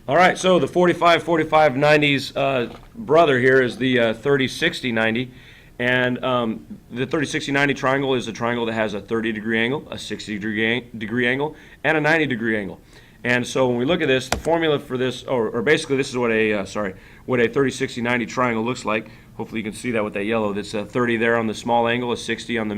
All right, so the 45, 45, 90's brother here is the 30, 60, 90. And the 30, 60, 90 triangle is a triangle that has a 30-degree angle, a 60-degree angle, and a 90-degree angle. And so when we look at this, the formula for this, or basically this is what a 30, 60, 90 triangle looks like. Hopefully you can see that with that yellow. That's a 30 there on the small angle, a 60 on the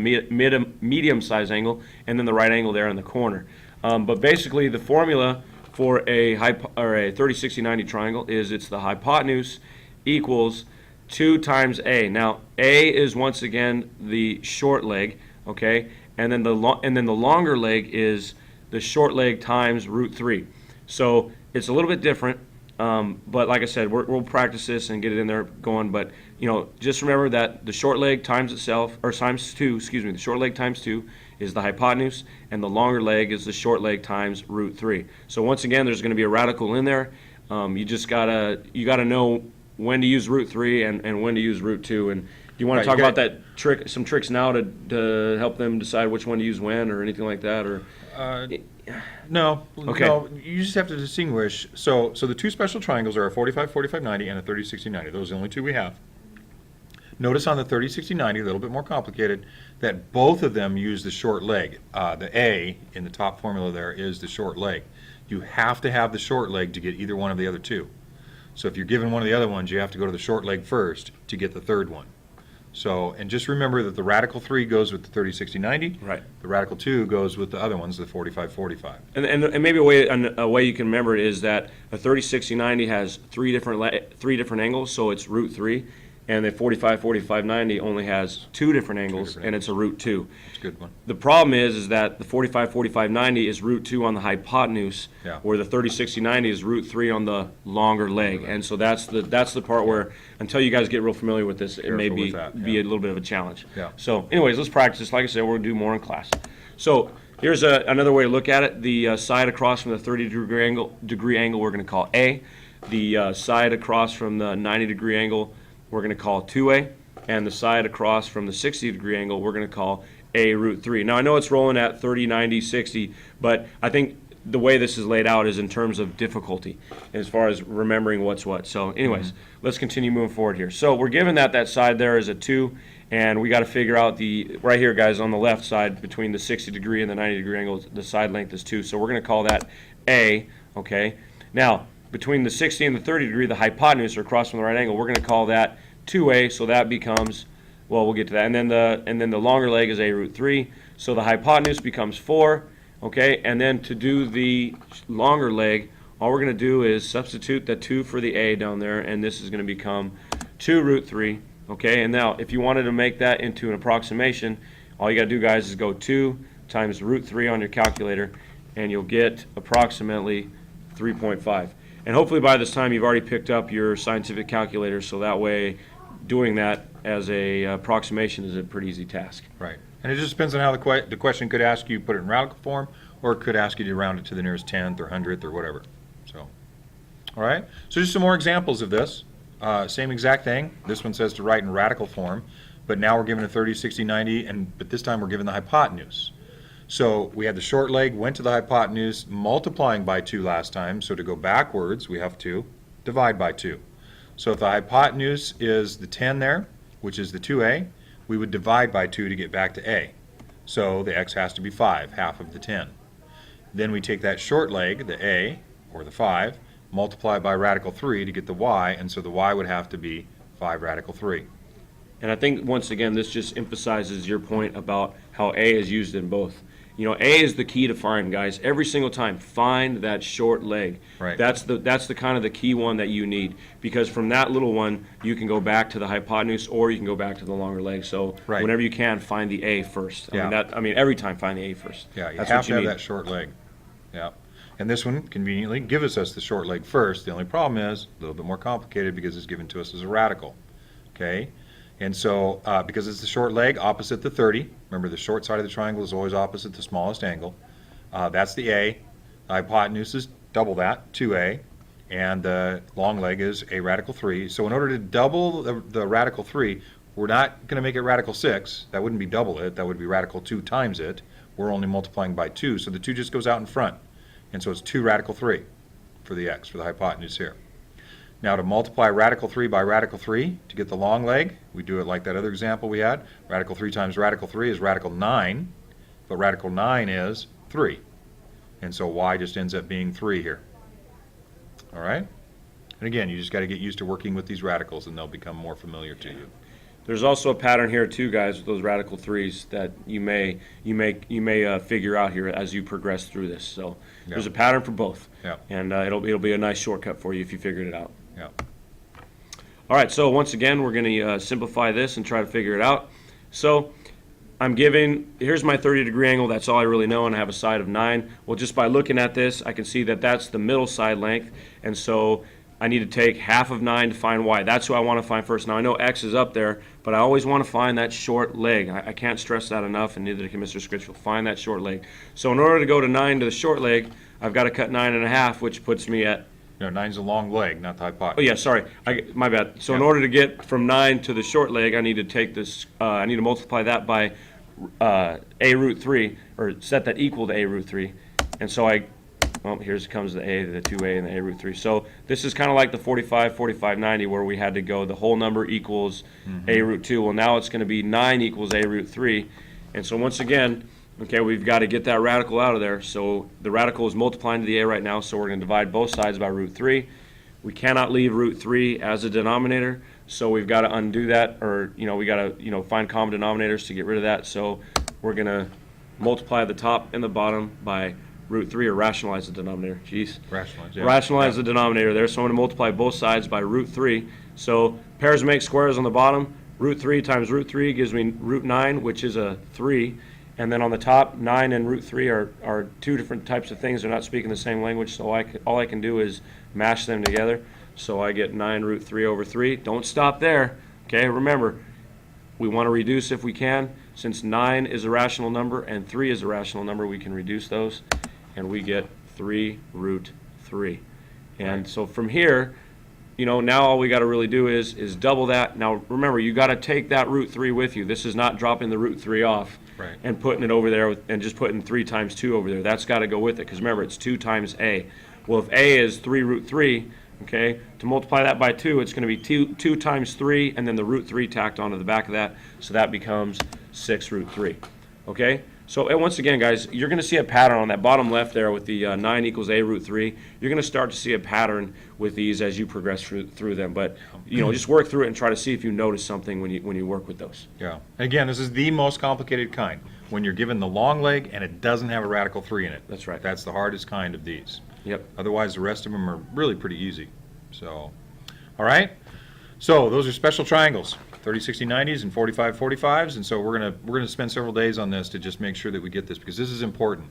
medium size angle, and then the right angle there in the corner. But basically the formula for a 30, 60, 90 triangle is it's the hypotenuse equals 2 times A. Now, A is once again the short leg, okay? And then the longer leg is the short leg times root 3. So it's a little bit different, but like I said, we'll practice this and get it in there going. But just remember that the short leg times itself, or times 2, excuse me, the short leg times 2 is the hypotenuse, and the longer leg is the short leg times root 3. So once again, there's going to be a radical in there. You just gotta know when to use root 3 and when to use root 2. And do you want to talk about that trick, some tricks now to help them decide which one to use when, or anything like that, or? No. Okay. No, you just have to distinguish. So the two special triangles are a 45, 45, 90 and a 30, 60, 90. Those are the only two we have. Notice on the 30, 60, 90, a little bit more complicated, that both of them use the short leg. The A in the top formula there is the short leg. You have to have the short leg to get either one of the other two. So if you're given one of the other ones, you have to go to the short leg first to get the third one. So, and just remember that the radical 3 goes with the 30, 60, 90. Right. The radical 2 goes with the other ones, the 45, 45. And maybe a way you can remember it is that a 30, 60, 90 has three different angles, so it's root 3. And the 45, 45, 90 only has two different angles, and it's a root 2. That's a good one. The problem is that the 45, 45, 90 is root 2 on the hypotenuse, Yeah. where the 30, 60, 90 is root 3 on the longer leg. And so that's the part where, until you guys get real familiar with this, it may Careful be with that, be yeah. a little bit of a challenge. Yeah. So anyways, let's practice. Like I said, we'll do more in class. So here's another way to look at it. The side across from the 30-degree angle we're going to call A. The side across from the 90-degree angle we're going to call 2A, and the side across from the 60-degree angle we're going to call A root 3. Now I know it's rolling at 30, 90, 60, but I think the way this is laid out is in terms of difficulty as far as remembering what's what. So anyways, let's continue moving forward here. So we're given that side there is a 2, and we got to figure out right here, guys, on the left side between the 60-degree and the 90-degree angle, the side length is 2. So we're going to call that A, okay? Now, between the 60 and the 30-degree, the hypotenuse, or across from the right angle, we're going to call that 2A, so that becomes, well, we'll get to that. And then the longer leg is A root 3, so the hypotenuse becomes 4, okay? And then to do the longer leg, all we're going to do is substitute the 2 for the A down there, and this is going to become 2 root 3, okay? And now, if you wanted to make that into an approximation, all you got to do, guys, is go 2 times root 3 on your calculator, and you'll get approximately 3.5. And hopefully by this time you've already picked up your scientific calculator, so that way doing that as a approximation is a pretty easy task. Right. And it just depends on how the question could ask you put it in radical form, or it could ask you to round it to the nearest 10th or 100th or whatever. So, all right. So just some more examples of this. Same exact thing. This one says to write in radical form, but now we're given a 30, 60, 90, but this time we're given the hypotenuse. So we had the short leg, went to the hypotenuse, multiplying by 2 last time. So to go backwards, we have to divide by 2. So if the hypotenuse is the 10 there, which is the 2A, we would divide by 2 to get back to A. So the x has to be 5, half of the 10. Then we take that short leg, the A, or the 5, multiply by radical 3 to get the y, and so the y would have to be 5 radical 3. And I think, once again, this just emphasizes your point about how A is used in both. A is the key to find, guys. Every single time, find that short leg. Right. That's the kind of the key one that you need, because from that little one, you can go back to the hypotenuse, or you can go back to the longer leg. So Right. whenever you can, find the A first. Yeah. I mean, every time, find the A first. Yeah, you That's have what to you have need. that short leg. Yeah. And this one, conveniently, gives us the short leg first. The only problem is a little bit more complicated because it's given to us as a radical. Okay? And so, because it's the short leg, opposite the 30, remember the short side of the triangle is always opposite the smallest angle. That's the A. The hypotenuse is double that, 2A. And the long leg is A radical 3. So in order to double the radical 3, we're not going to make it radical 6. That wouldn't be double it. That would be radical 2 times it. We're only multiplying by 2, so the 2 just goes out in front. And so it's 2 radical 3. for the x, for the hypotenuse here. Now to multiply radical 3 by radical 3 to get the long leg, we do it like that other example we had. Radical 3 times radical 3 is radical 9, but radical 9 is 3. And so y just ends up being 3 here. All right? And again, you just got to get used to working with these radicals and they'll become more familiar to you. There's also a pattern here too, guys, with those radical 3s that you may figure out here as you progress through this. So there's a pattern for both, and it'll be a nice shortcut for you if you figured it out. Yeah. All right, so once again, we're going to simplify this and try to figure it out. So here's my 30-degree angle. That's all I really know, and I have a side of 9. Well, just by looking at this, I can see that that's the middle side length, and so I need to take half of 9 to find y. That's who I want to find first. Now, I know x is up there, but I always want to find that short leg. I can't stress that enough, and neither can Mr. Scritchfield. Find that short leg. So in order to go to 9 to the short leg, I've got to cut 9 and a half, which puts me at... No, 9's a long leg, not the hypotenuse. Oh, yeah, sorry. My bad. So in order to get from 9 to the short leg, I need to take this, I need to multiply that by a root 3, or set that equal to a root 3. And so here comes the a, the 2a, and the a root 3. So this is kind of like the 45, 45, 90, where we had to go the whole number equals a root 2. Well, now it's going to be 9 equals a root 3. And so once again, okay, we've got to get that radical out of there. So the radical is multiplying to the a right now, so we're going to divide both sides by root 3. We cannot leave root 3 as a denominator, so we've got to undo that, or we got to find common denominators to get rid of that. So we're going to multiply the top and the bottom by root 3, or rationalize the denominator. Jeez. Rationalize, yeah. Rationalize the denominator there. So I'm going to multiply both sides by root 3. So pairs make squares on the bottom. Root 3 times root 3 gives me root 9, which is a 3. And then on the top, 9 and root 3 are two different types of things. They're not speaking the same language, so all I can do is mash them together. So I get 9 root 3 over 3. Don't stop there. Okay, remember, we want to reduce if we can. Since 9 is a rational number and 3 is a rational number, we can reduce those, and we get 3 root 3. And so from here, now all we got to really do is double that. Now remember, you got to take that root 3 with you. This is not dropping the root 3 off and putting it over there and just putting 3 times 2 over there. That's got to go with it, because remember, it's 2 times a. Well, if a is 3 root 3, okay, to multiply that by 2, it's going to be 2 times 3, and then the root 3 tacked onto the back of that, so that becomes 6 root 3. Okay? So and once again, guys, you're going to see a pattern on that bottom left there with the 9 equals a root 3. You're going to start to see a pattern with these as you progress through them. But just work through it and try to see if you notice something when you work with those. Yeah. Again, this is the most complicated kind. When you're given the long leg and it doesn't have a radical 3 in it. That's right. That's the hardest kind of these. Yep. Otherwise, the rest of them are really pretty easy. So, all right. So those are special triangles. 30, 60, 90s and 45, 45s, and so we're gonna spend several days on this to just make sure that we get this, because this is important.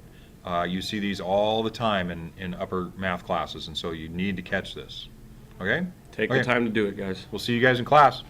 You see these all the time in upper math classes, and so you need to catch this. Okay? Take the time to do it, guys. We'll see you guys in class.